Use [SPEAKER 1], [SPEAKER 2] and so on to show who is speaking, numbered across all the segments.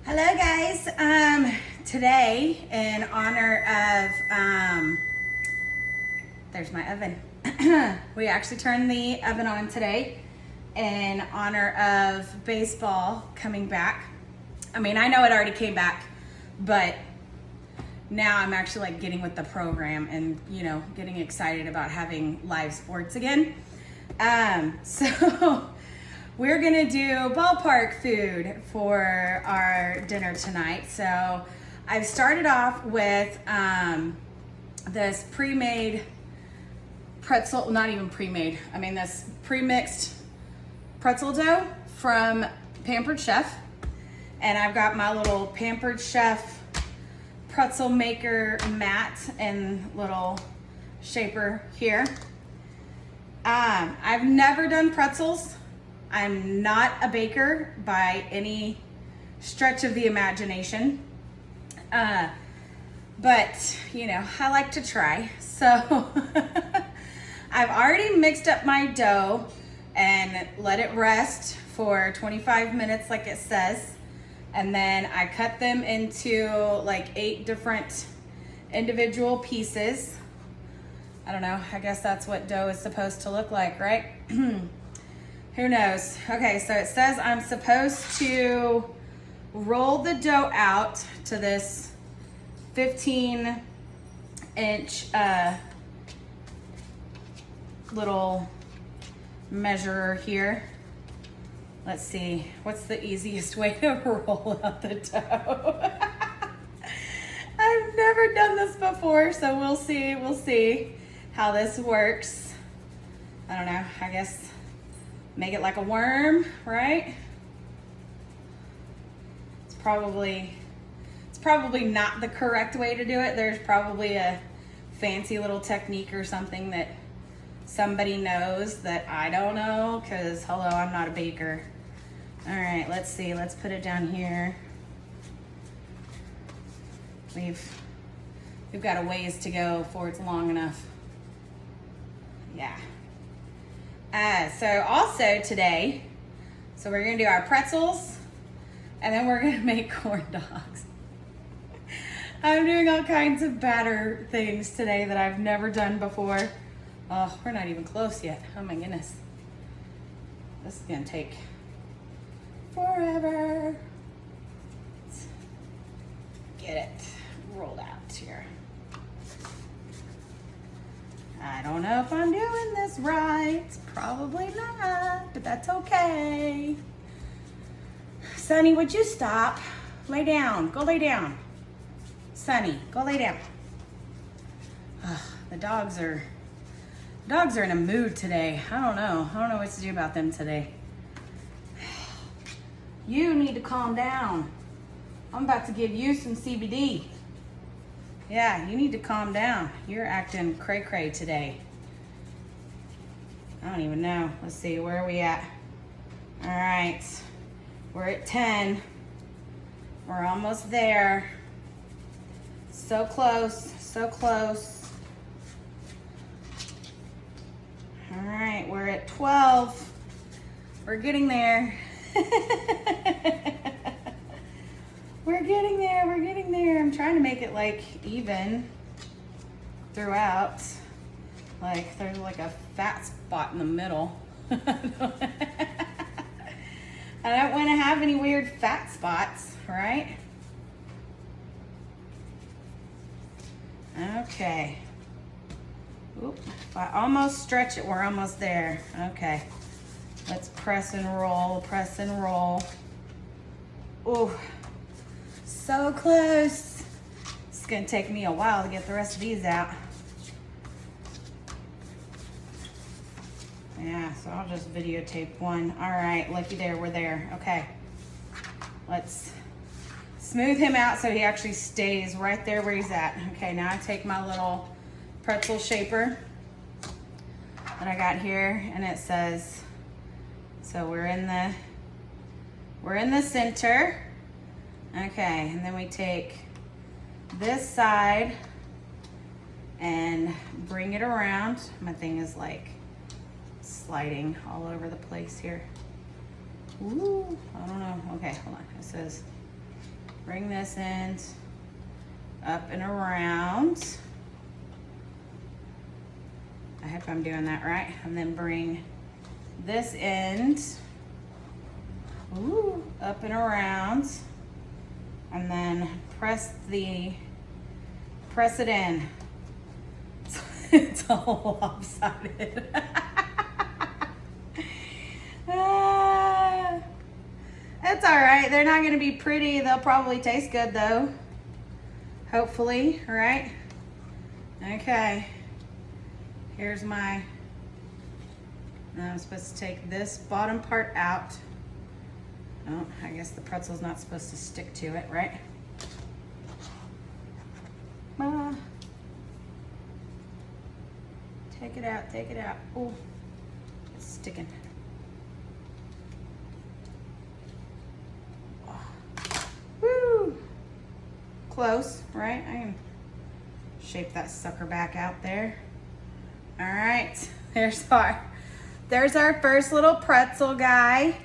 [SPEAKER 1] Hello guys. Today in honor of there's my oven. We actually turned the oven on today in honor of baseball coming back. I mean, I know it already came back, but now I'm actually like getting with the program and, you know, getting excited about having live sports again. So we're gonna do ballpark food for our dinner tonight. So I've started off with this pre-made pretzel, not even pre-made, I mean this pre-mixed pretzel dough from Pampered Chef. And I've got my little Pampered Chef pretzel maker mat and little shaper here. I've never done pretzels. I'm not a baker by any stretch of the imagination. But, you know, I like to try. So I've already mixed up my dough and let it rest for 25 minutes like it says. And then I cut them into like 8 different individual pieces. I don't know, I guess that's what dough is supposed to look like, right? Who knows? Okay, so it says I'm supposed to roll the dough out to this 15-inch little measurer here. Let's see, what's the easiest way to roll out the dough? I've never done this before, so we'll see how this works. I don't know, I guess make it like a worm, right? It's probably not the correct way to do it. There's probably a fancy little technique or something that somebody knows that I don't know, because hello, I'm not a baker. All right, let's see, let's put it down here. We've got a ways to go before it's long enough. Yeah. So also today, so we're gonna do our pretzels and then we're gonna make corn dogs. I'm doing all kinds of batter things today that I've never done before. Oh, we're not even close yet. Oh my goodness. This is gonna take forever. Let's get it rolled out here. I don't know if I'm doing this right. Probably not, but that's okay. Sonny, would you stop? Lay down. Go lay down. Sonny, go lay down. The dogs are in a mood today. I don't know what to do about them today. You need to calm down. I'm about to give you some CBD. Yeah, you need to calm down. You're acting cray-cray today. I don't even know. Let's see, where are we at? All right, we're at 10. We're almost there. So close, so close. All right, we're at 12. We're getting there. We're getting there, we're getting there. I'm trying to make it like even throughout. Like there's like a fat spot in the middle. I don't want to have any weird fat spots, right? Okay. Oop, if I almost stretch it, we're almost there. Okay. Let's press and roll, press and roll. Ooh. So close. It's gonna take me a while to get the rest of these out. Yeah, so I'll just videotape one. All right, looky there, we're there. Okay, let's smooth him out so he actually stays right there where he's at. Okay, now I take my little pretzel shaper that I got here, and it says, so we're in the center. Okay, and then we take this side and bring it around. My thing is like sliding all over the place here. Ooh, I don't know. Okay, hold on. It says bring this end up and around. I hope I'm doing that right. And then bring this end, ooh, up and around. And then press it in. It's all lopsided. It's all right. They're not going to be pretty. They'll probably taste good though. Hopefully, right? Okay. Here's my, now I'm supposed to take this bottom part out. Oh, I guess the pretzel's not supposed to stick to it, right? Take it out, take it out. Oh, it's sticking. Woo! Close, right? I can shape that sucker back out there. All right, there's our first little pretzel guy.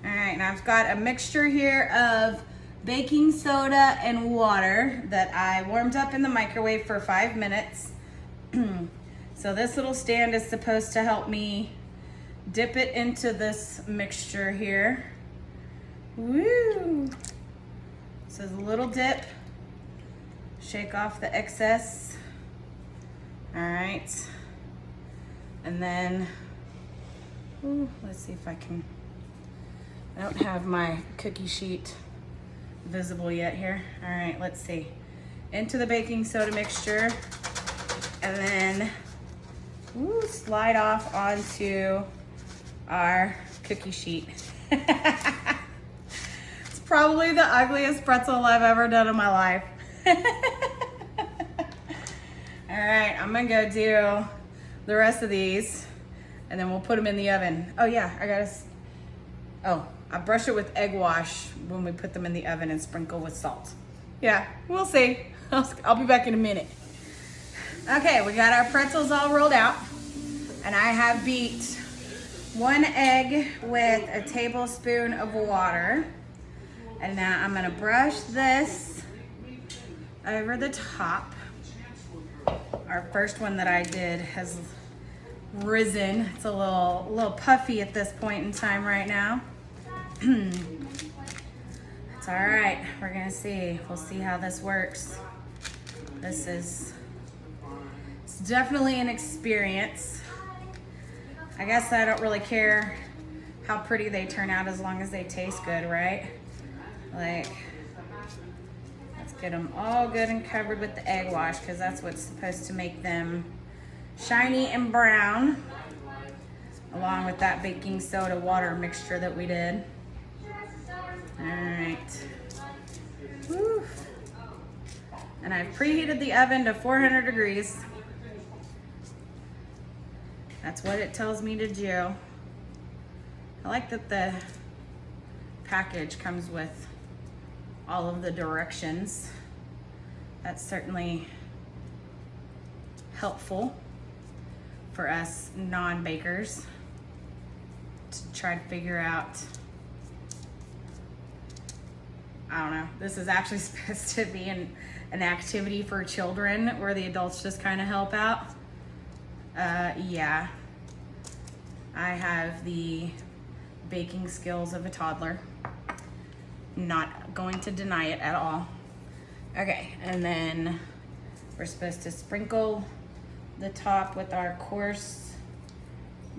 [SPEAKER 1] All right, now I've got a mixture here of baking soda and water that I warmed up in the microwave for 5 minutes. So this little stand is supposed to help me dip it into this mixture here. Woo! So a little dip, shake off the excess. All right. And then, ooh, let's see if I can, I don't have my cookie sheet visible yet here. All right, let's see. Into the baking soda mixture, and then, ooh, slide off onto our cookie sheet. It's probably the ugliest pretzel I've ever done in my life. All right, I'm gonna go do the rest of these, and then we'll put them in the oven. Oh yeah, I brush it with egg wash when we put them in the oven and sprinkle with salt. Yeah, we'll see. I'll be back in a minute. Okay, we got our pretzels all rolled out, and I have beat 1 egg with a tablespoon of water. And now I'm gonna brush this over the top. Our first one that I did has risen. It's a little puffy at this point in time right now. It's all right. We're gonna see. We'll see how this works. It's definitely an experience. I guess I don't really care how pretty they turn out as long as they taste good, right? Like, let's get them all good and covered with the egg wash, because that's what's supposed to make them shiny and brown, along with that baking soda water mixture that we did. All right. Woo. And I've preheated the oven to 400 degrees. That's what it tells me to do. I like that the package comes with all of the directions. That's certainly helpful for us non-bakers to try to figure out. I don't know. This is actually supposed to be an activity for children where the adults just kind of help out. Yeah. I have the baking skills of a toddler. Not going to deny it at all. Okay, and then we're supposed to sprinkle the top with our coarse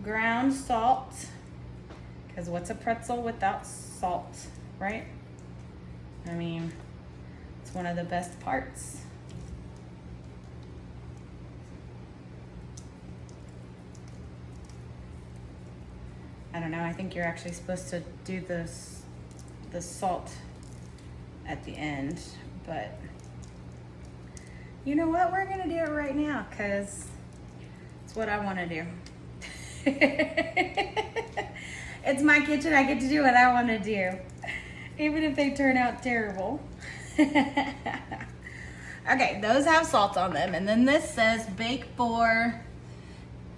[SPEAKER 1] ground salt. Because what's a pretzel without salt, right? I mean, it's one of the best parts. I don't know, I think you're actually supposed to do the salt at the end, but you know what? We're gonna do it right now because it's what I wanna do. It's my kitchen, I get to do what I wanna do, even if they turn out terrible. Okay, those have salt on them, and then this says bake for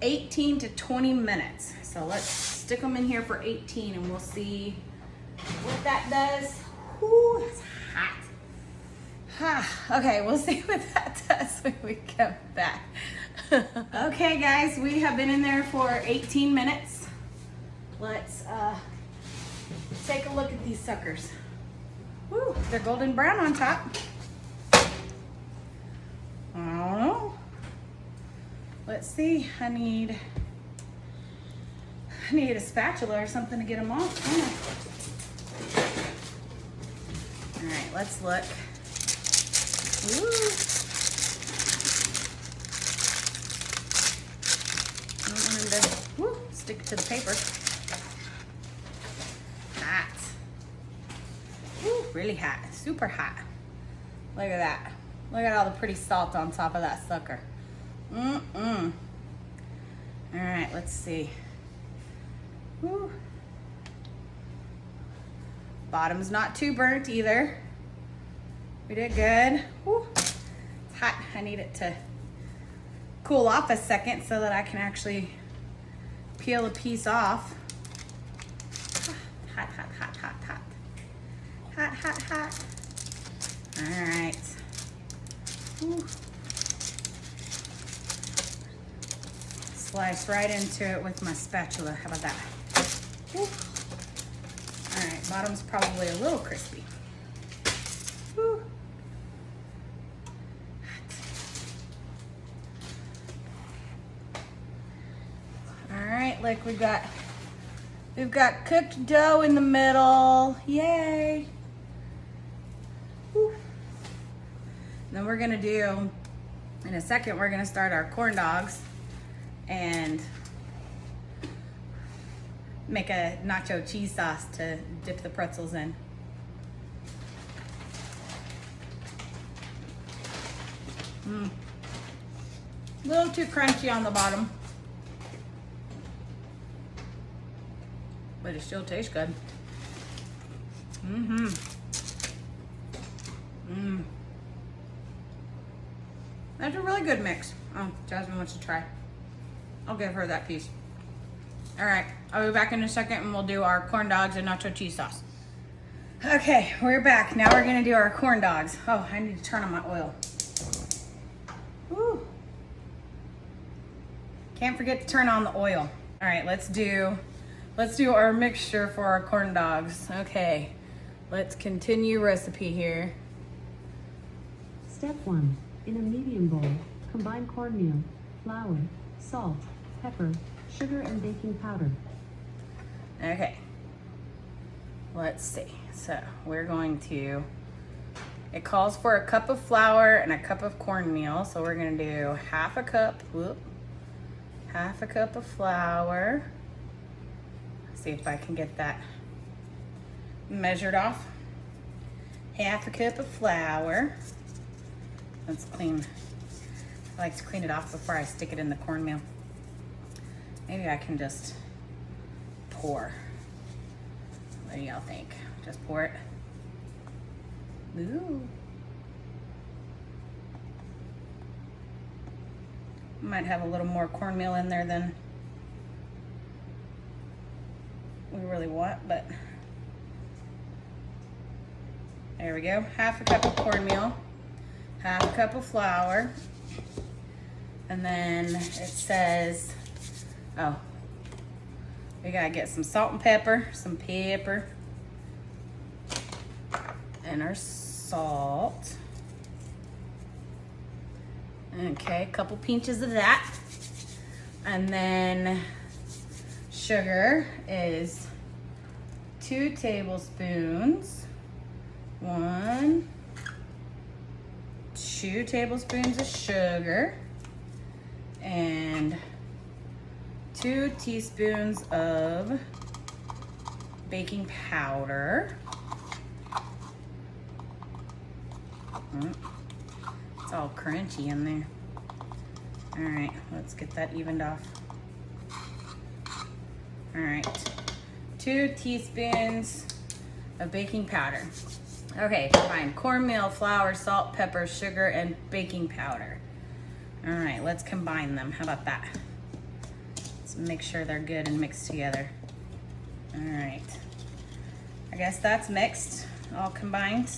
[SPEAKER 1] 18 to 20 minutes. So let's stick them in here for 18 and we'll see what that does. Ooh, it's hot. Okay, we'll see what that does when we come back. Okay guys, we have been in there for 18 minutes. Let's take a look at these suckers. Woo, they're golden brown on top. I don't know. Let's see, I need a spatula or something to get them off. All right, let's look. Ooh. I don't want him to stick to the paper. Hot. Ooh, really hot, super hot. Look at that. Look at all the pretty salt on top of that sucker. All right, let's see. Woo. Bottom's not too burnt either. We did good. Woo. It's hot. I need it to cool off a second so that I can actually peel a piece off. Hot, hot, hot, hot, hot. Hot, hot, hot. All right. Woo. Slice right into it with my spatula. How about that? Woo. All right, bottom's probably a little crispy. Woo. All right, like we've got cooked dough in the middle. Yay. Woo. Then we're gonna do, in a second, we're gonna start our corn dogs and make a nacho cheese sauce to dip the pretzels in. A little too crunchy on the bottom, but it still tastes good. That's a really good mix. Oh, Jasmine wants to try. I'll give her that piece. All right, I'll be back in a second and we'll do our corn dogs and nacho cheese sauce. Okay, we're back. Now we're gonna do our corn dogs. Oh, I need to turn on my oil. Woo. Can't forget to turn on the oil. All right, let's do our mixture for our corn dogs. Okay, let's continue recipe here.
[SPEAKER 2] Step 1. In a medium bowl, combine cornmeal, flour, salt, pepper, sugar, and baking powder.
[SPEAKER 1] Okay, let's see. So we're going to, it calls for a cup of flour and a cup of cornmeal. So we're gonna do half a cup of flour. Let's see if I can get that measured off. Half a cup of flour. Let's clean. I like to clean it off before I stick it in the cornmeal. Maybe I can just pour. What do y'all think? Just pour it. Ooh. Might have a little more cornmeal in there than we really want, but there we go. Half a cup of cornmeal, half a cup of flour, and then it says, oh, we gotta get some salt and pepper, and our salt. Okay, a couple pinches of that. And then sugar is 2 tablespoons. 1, 2 tablespoons of sugar. And 2 teaspoons of baking powder. It's all crunchy in there. All right, let's get that evened off. All right, 2 teaspoons of baking powder. Okay, fine. Cornmeal, flour, salt, pepper, sugar, and baking powder. All right, let's combine them. How about that? Let's make sure they're good and mixed together. All right. I guess that's mixed, all combined.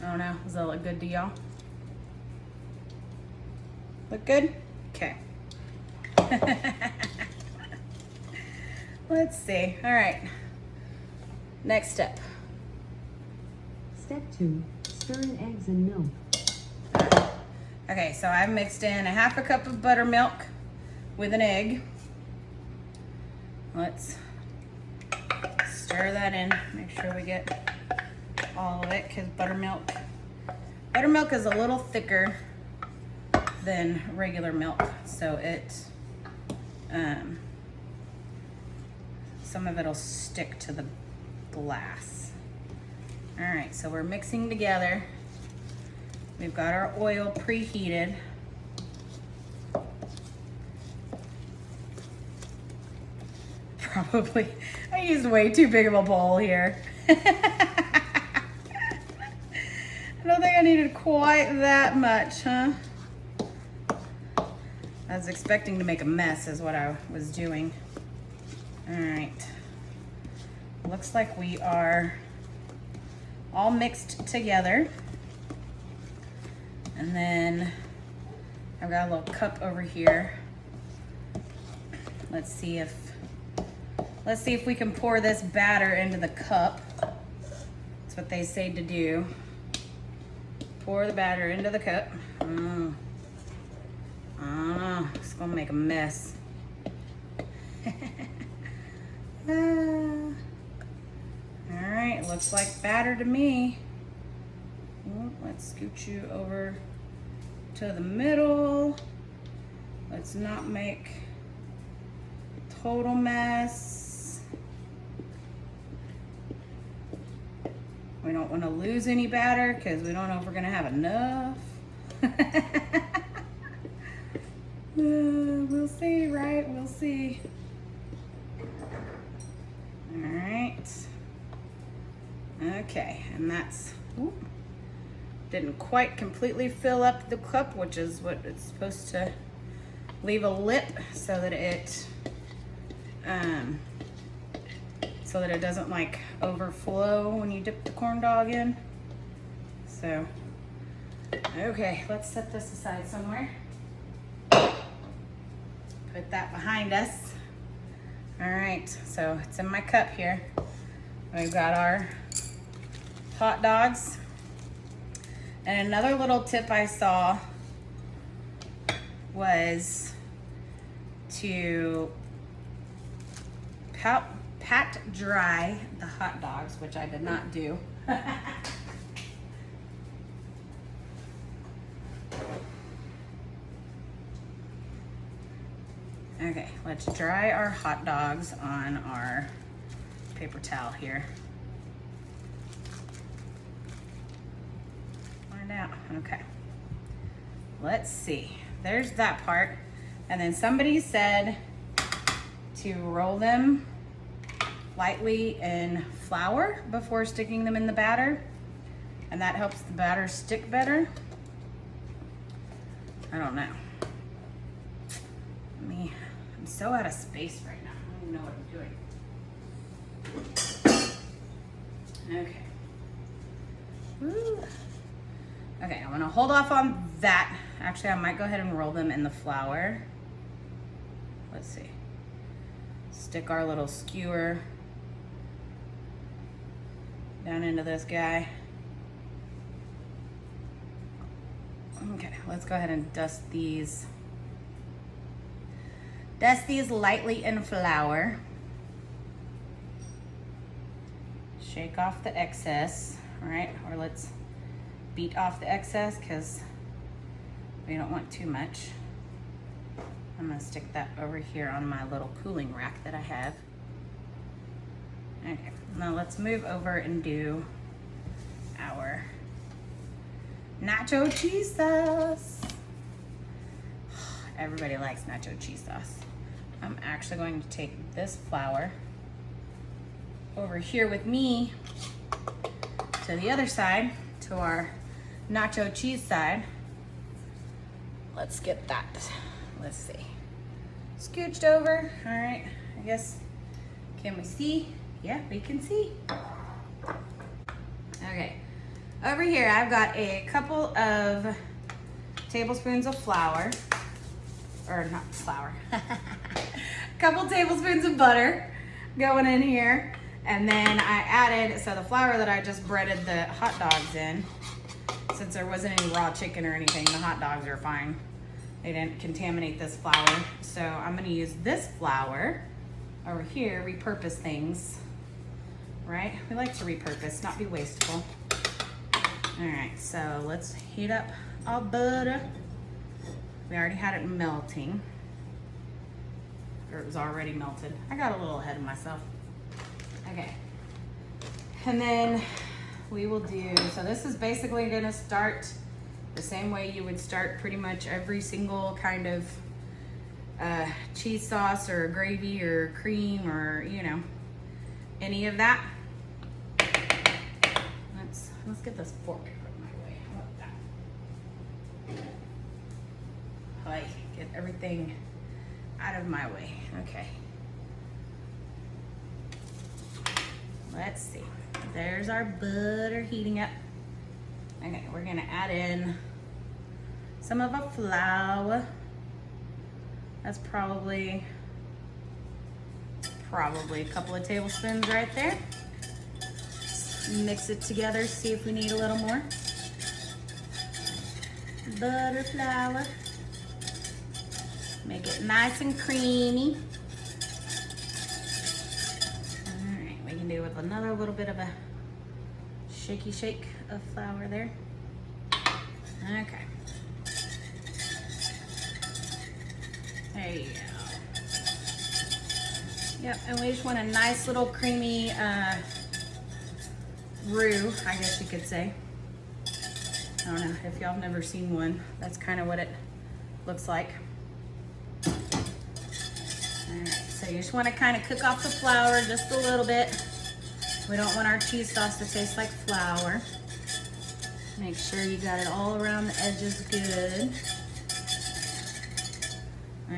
[SPEAKER 1] I don't know, does that look good to y'all? Look good? Okay. Let's see, all right. Next step.
[SPEAKER 2] Step 2. Stir in eggs and milk.
[SPEAKER 1] Okay, so I've mixed in a 1/2 cup of buttermilk with an egg. Let's stir that in, make sure we get all of it, because buttermilk is a little thicker than regular milk, so it some of it'll stick to the glass. All right, so we're mixing together. We've got our oil preheated. Probably, I used way too big of a bowl here. I don't think I needed quite that much, huh? I was expecting to make a mess is what I was doing. All right. Looks like we are all mixed together. And then I've got a little cup over here. Let's see if we can pour this batter into the cup. That's what they say to do. Pour the batter into the cup. It's gonna make a mess. All right, looks like batter to me. Well, let's scoot you over to the middle. Let's not make a total mess. We don't want to lose any batter because we don't know if we're gonna have enough. We'll see, right? We'll see. All right. Okay, and that's, didn't quite completely fill up the cup, which is what it's supposed to leave a lip so that it doesn't like overflow when you dip the corn dog in. So, okay, let's set this aside somewhere. Put that behind us. All right, so it's in my cup here. We've got our hot dogs. And another little tip I saw was to pat dry the hot dogs, which I did not do. Okay, let's dry our hot dogs on our paper towel here. Find out, okay. Let's see, there's that part. And then somebody said to roll them lightly in flour before sticking them in the batter. And that helps the batter stick better. I don't know. I'm so out of space right now. I don't even know what I'm doing. Okay. Woo. Okay, I'm gonna hold off on that. Actually, I might go ahead and roll them in the flour. Let's see. Stick our little skewer down into this guy. Okay, let's go ahead and dust these lightly in flour. Shake off the excess, all right? Or let's beat off the excess because we don't want too much. I'm gonna stick that over here on my little cooling rack that I have. Okay, now let's move over and do our nacho cheese sauce. Everybody likes nacho cheese sauce. I'm actually going to take this flour over here with me to the other side, to our nacho cheese side. Let's get that, let's see. Scooched over, all right, I guess, can we see? Yeah, we can see. Okay, Over here, I've got a couple of tablespoons of flour, or not flour, a couple tablespoons of butter going in here. And then I added, so the flour that I just breaded the hot dogs in, since there wasn't any raw chicken or anything, the hot dogs are fine. They didn't contaminate this flour. So I'm gonna use this flour over here, repurpose things, right? We like to repurpose, not be wasteful. All right, so let's heat up our butter. We already had it melting, or it was already melted. I got a little ahead of myself. Okay, and then we will do, so this is basically gonna start the same way you would start pretty much every single kind of cheese sauce or gravy or cream or, you know, any of that. Let's get this fork out of my way. How about that? Like, get everything out of my way. Okay. Let's see. There's our butter heating up. Okay, we're gonna add in some of our flour. That's probably a couple of tablespoons right there. Mix it together, see if we need a little more. Butter, flour. Make it nice and creamy. All right, we can do with another little bit of a shaky shake of flour there. Okay. There you go. Yep, and we just want a nice little creamy roux, I guess you could say. I don't know if y'all have never seen one. That's kind of what it looks like. All right, so you just want to kind of cook off the flour just a little bit. We don't want our cheese sauce to taste like flour. Make sure you got it all around the edges good.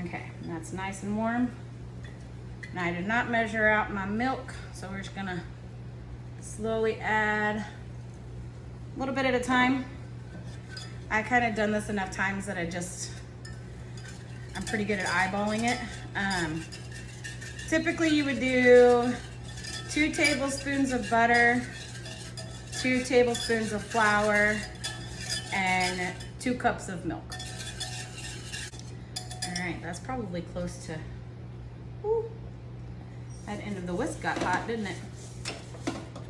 [SPEAKER 1] Okay, that's nice and warm. Now I did not measure out my milk, so we're just gonna slowly add a little bit at a time. I kind of done this enough times that I'm pretty good at eyeballing it. Typically you would do 2 tablespoons of butter, 2 tablespoons of flour, and 2 cups of milk. All right, that's probably close to, whoo, that end of the whisk got hot, didn't it?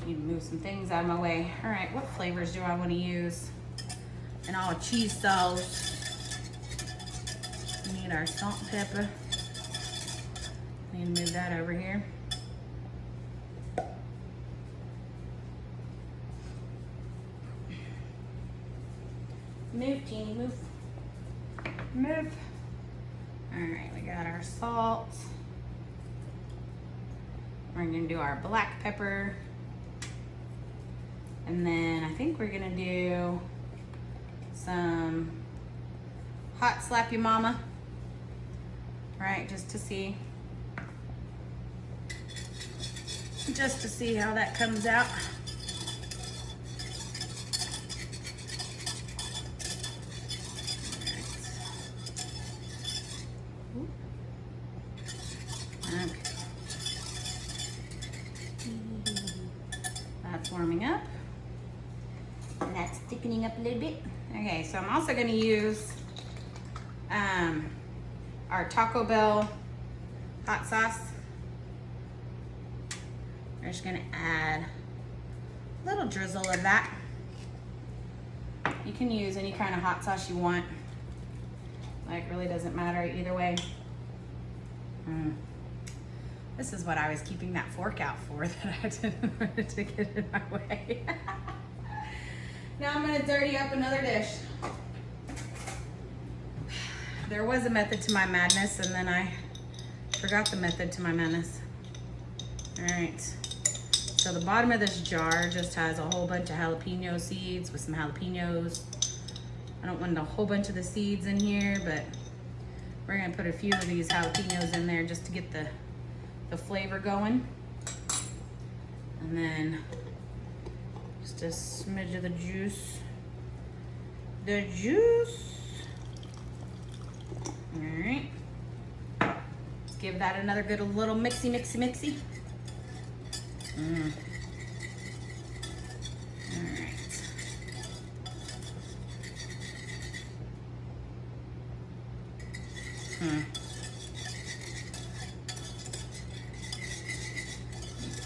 [SPEAKER 1] Need to move some things out of my way. All right, what flavors do I want to use in our cheese sauce? We need our salt and pepper. Need to move that over here. Move, Jeannie, move. Move. All right, we got our salt. We're gonna do our black pepper. And then I think we're gonna do some hot slap your mama, right? Just to see how that comes out. Okay. That's warming up. And that's thickening up a little bit. Okay, so I'm also gonna use our Taco Bell hot sauce. We're just gonna add a little drizzle of that. You can use any kind of hot sauce you want. Like, really doesn't matter either way. This is what I was keeping that fork out for, that I didn't want it to get in my way. Now I'm gonna dirty up another dish. There was a method to my madness, and then I forgot the method to my madness. All right, so the bottom of this jar just has a whole bunch of jalapeno seeds with some jalapenos. I don't want a whole bunch of the seeds in here, but we're gonna put a few of these jalapenos in there just to get the flavor going. And then just Just a smidge of the juice. The juice. All right. Let's give that another good little mixy. All right.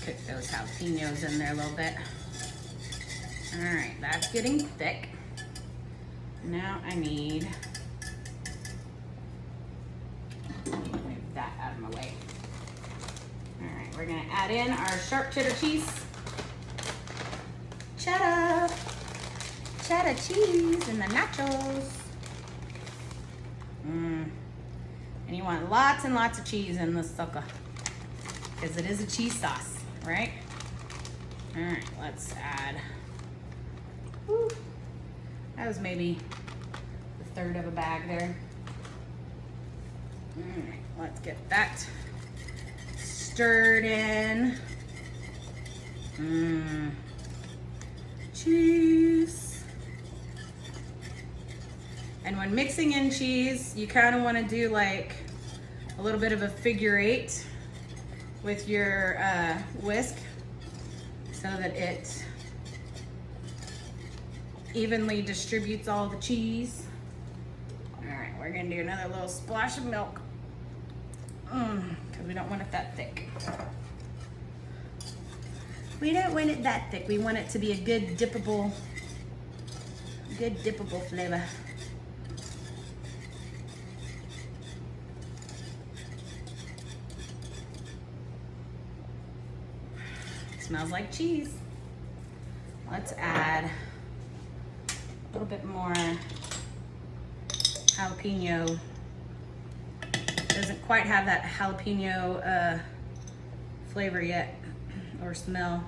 [SPEAKER 1] Cook those jalapenos in there a little bit. All right, that's getting thick. Now I need, move that out of my way. All right, we're gonna add in our sharp cheddar cheese. Cheddar cheese and the nachos. And you want lots and lots of cheese in this sucker, because it is a cheese sauce, right? All right, let's add, that was maybe a third of a bag there. All right, let's get that stirred in. Cheese. And when mixing in cheese, you kind of want to do like a little bit of a figure eight with your whisk so that it evenly distributes all the cheese. All right, we're gonna do another little splash of milk because we don't want it that thick. We don't want it that thick. We want it to be a good dippable flavor. Smells like cheese. Let's add a little bit more jalapeno. Doesn't quite have that jalapeno flavor yet, or smell.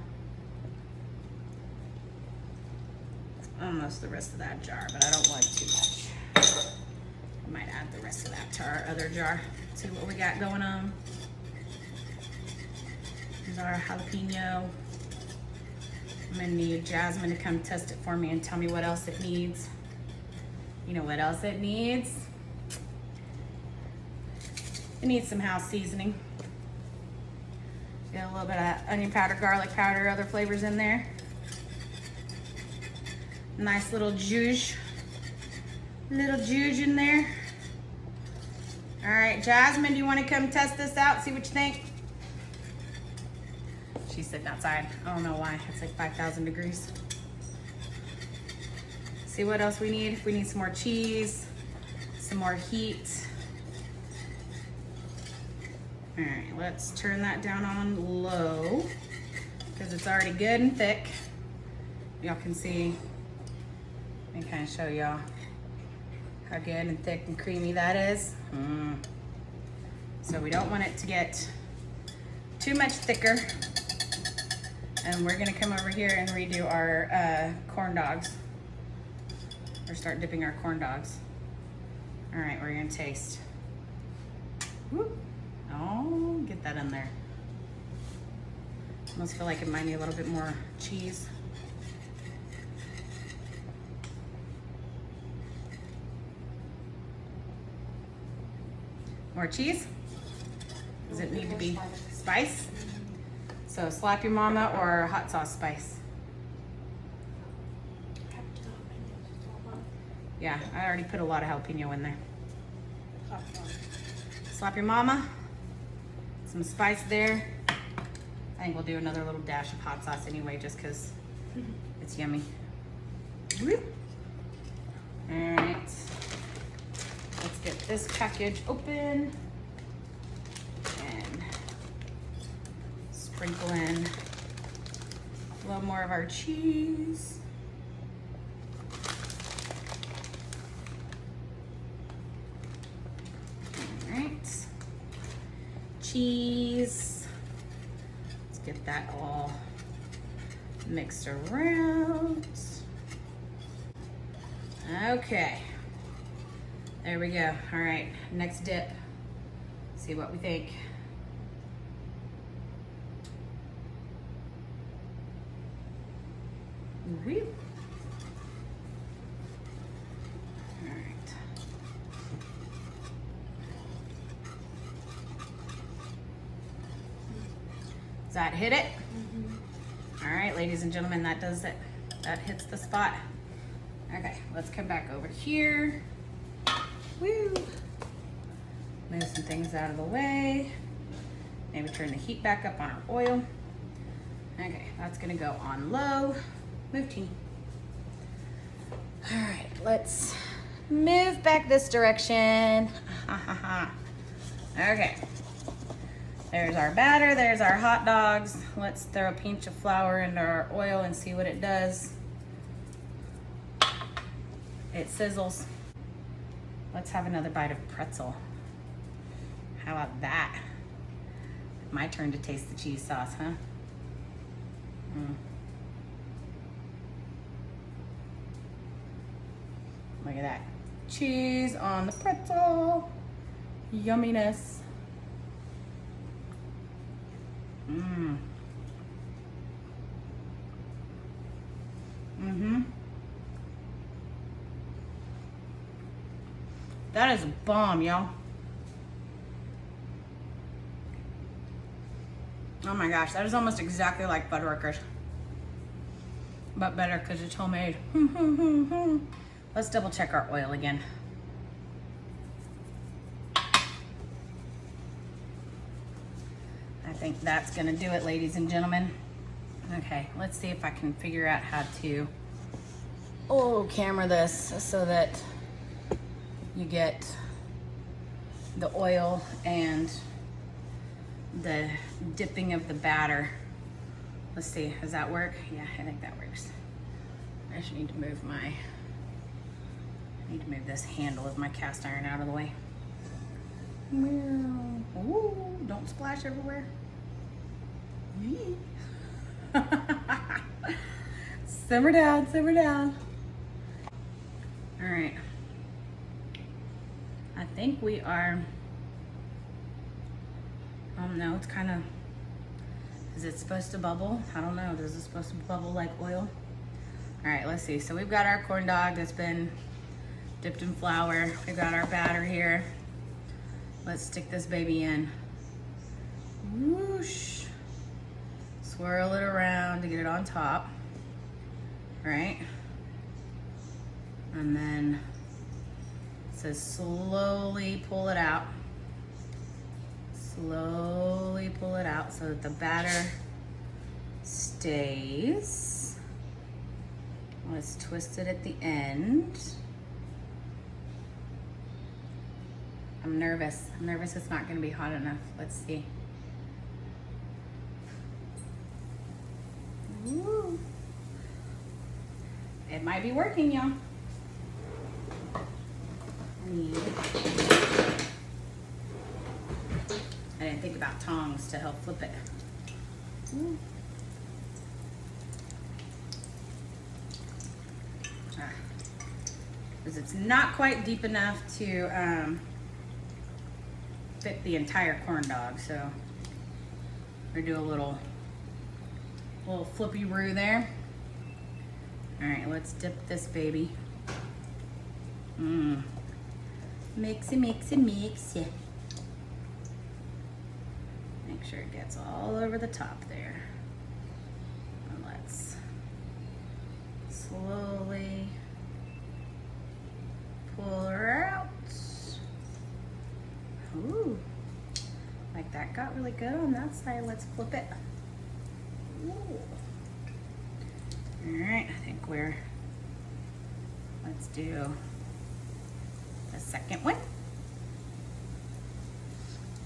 [SPEAKER 1] Almost the rest of that jar, but I don't want too much. I might add the rest of that to our other jar. See what we got going on. Here's our jalapeno. I'm gonna need Jasmine to come test it for me and tell me what else it needs. You know what else it needs? It needs some house seasoning. Get a little bit of onion powder, garlic powder, other flavors in there. Nice little juice. Little juice in there. All right, Jasmine, do you want to come test this out, see what you think? She's sitting outside. I don't know why. It's like 5,000 degrees. See what else we need. We need some more cheese, some more heat. All right, let's turn that down on low because it's already good and thick. Y'all can see, let me kind of show y'all how good and thick and creamy that is. So we don't want it to get too much thicker. And we're gonna come over here and redo our corn dogs, or start dipping our corn dogs. All right, we're gonna taste. Whoop. Oh, get that in there. Almost feel like it might need a little bit more cheese. More cheese? Does it need to be spice? So slap your mama or hot sauce spice? Yeah, I already put a lot of jalapeno in there. Slap your mama. Some spice there. I think we'll do another little dash of hot sauce anyway, just because it's yummy. Whoop. All right. Let's get this package open and sprinkle in a little more of our cheese. All right. Cheese. Let's get that all mixed around. Okay. There we go. All right, next dip. See what we think. Woo. All right. Does that hit it? All right, ladies and gentlemen, that does it. That hits the spot. Okay, let's come back over here. Woo. Move some things out of the way. Maybe turn the heat back up on our oil. Okay, that's gonna go on low. Move team. All right, let's move back this direction. Okay. There's our batter, there's our hot dogs. Let's throw a pinch of flour into our oil and see what it does. It sizzles. Let's have another bite of pretzel. How about that? My turn to taste the cheese sauce, huh? Look at that. Cheese on the pretzel. Yumminess. That is a bomb, y'all. Oh my gosh, that is almost exactly like Fuddruckers. But better because it's homemade. Let's double check our oil again. I think that's gonna do it, ladies and gentlemen. Okay, let's see if I can figure out how to camera this so that you get the oil and the dipping of the batter. Let's see, does that work? Yeah, I think that works. I just need to move this handle of my cast iron out of the way. Ooh, don't splash everywhere. Yee. Simmer down, simmer down. All right. I think we are, I don't know, it's kind of, is it supposed to bubble? I don't know, is it supposed to bubble like oil? All right, let's see. So we've got our corn dog that's been dipped in flour. We've got our batter here. Let's stick this baby in. Whoosh. Swirl it around to get it on top. Right? And then it says slowly pull it out. Slowly pull it out so that the batter stays. Let's twist it at the end. I'm nervous. I'm nervous it's not gonna be hot enough. Let's see. Ooh. It might be working, y'all. I didn't think about tongs to help flip it. Ooh. Because it's not quite deep enough to fit the entire corn dog, so we're gonna do a little flippy-roo there. All right, let's dip this baby. Mix it, mix it, mix it. Make sure it gets all over the top there. And let's slowly pull her out. Ooh, like that got really good on that side. Let's flip it. Ooh. All right, I think let's do the second one.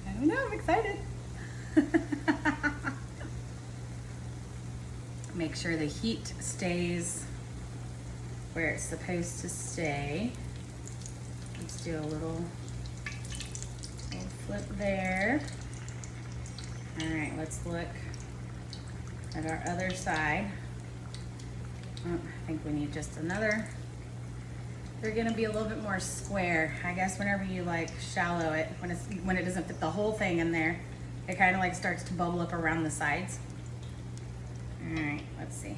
[SPEAKER 1] I don't know, I'm excited. Make sure the heat stays where it's supposed to stay. Let's do a little flip there. All right, let's look at our other side. Oh, I think we need just another. They're gonna be a little bit more square. I guess whenever you like shallow it, when it doesn't fit the whole thing in there, it kind of like starts to bubble up around the sides. All right, let's see.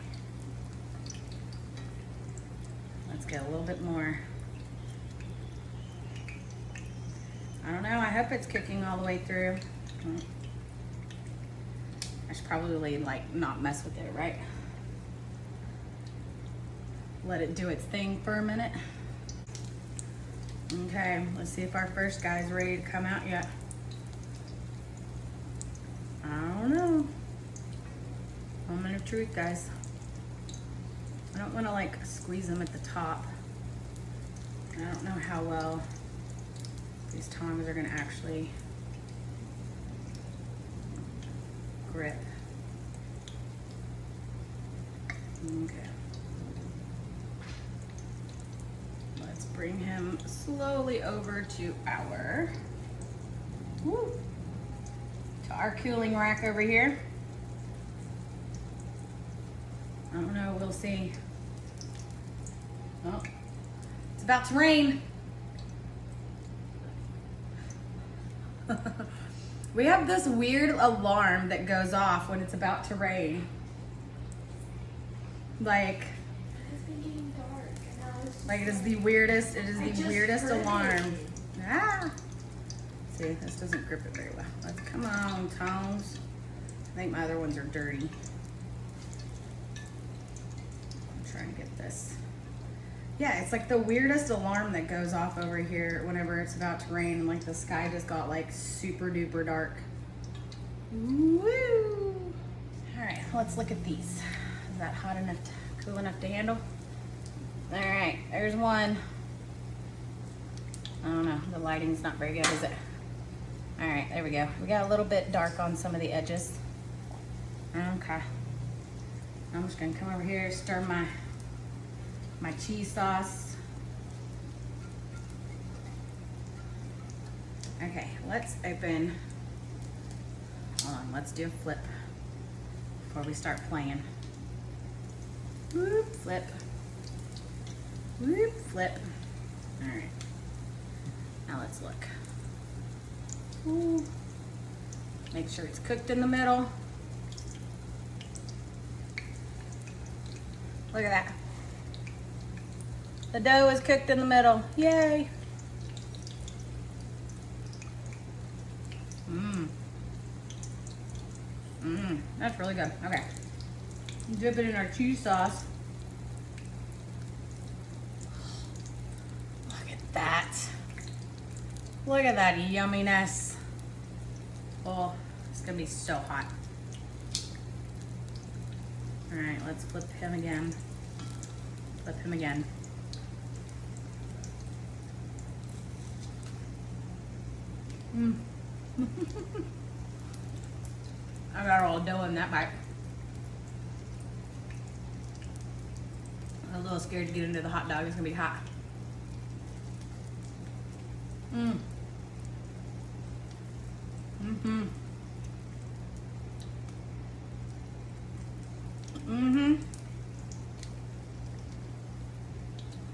[SPEAKER 1] Let's get a little bit more. I don't know, I hope it's cooking all the way through. I should probably like not mess with it, right? Let it do its thing for a minute. Okay, let's see if our first guy's ready to come out yet. I don't know. Moment of truth, guys. I don't want to like squeeze them at the top. I don't know how well these tongs are gonna actually grip. Okay. Let's bring him slowly over to our cooling rack over here. I don't know, we'll see. Oh, it's about to rain. We have this weird alarm that goes off when it's about to rain. Like it is the weirdest, alarm. Ah! See, this doesn't grip it very well. Let's, come on, tongs. I think my other ones are dirty. I'm trying to get this. Yeah, it's like the weirdest alarm that goes off over here whenever it's about to rain, and like the sky just got like super duper dark. Woo! All right, let's look at these. Is that hot enough, cool enough to handle? All right, there's one. I don't know, the lighting's not very good, is it? All right, there we go. We got a little bit dark on some of the edges. Okay. I'm just gonna come over here, stir my cheese sauce. Okay, let's open, hold on, let's do a flip before we start playing. Whoop, flip. Whoop, flip. All right, now let's look. Ooh. Make sure it's cooked in the middle. Look at that. The dough is cooked in the middle. Yay. That's really good. Okay. Dip it in our cheese sauce. Look at that. Look at that yumminess. Oh, it's gonna be so hot. All right, let's flip him again. Flip him again. I got all dough in that bite. I'm a little scared to get into the hot dog. It's gonna be hot.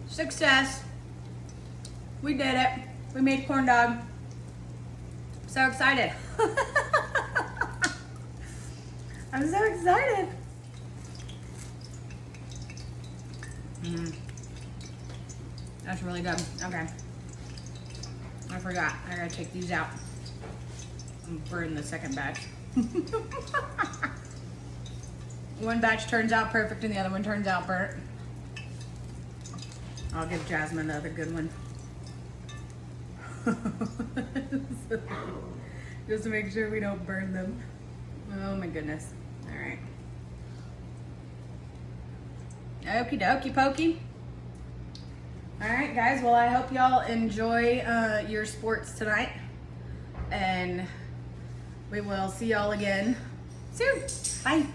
[SPEAKER 1] Success. We did it. We made corn dog. So excited. I'm so excited. That's really good. Okay. I forgot. I gotta take these out and burn the second batch. One batch turns out perfect and the other one turns out burnt. I'll give Jasmine the other good one. Just to make sure we don't burn them. Oh my goodness. All right. Okie dokie pokey. All right, guys. Well, I hope y'all enjoy your sports tonight. And we will see y'all again soon. Bye.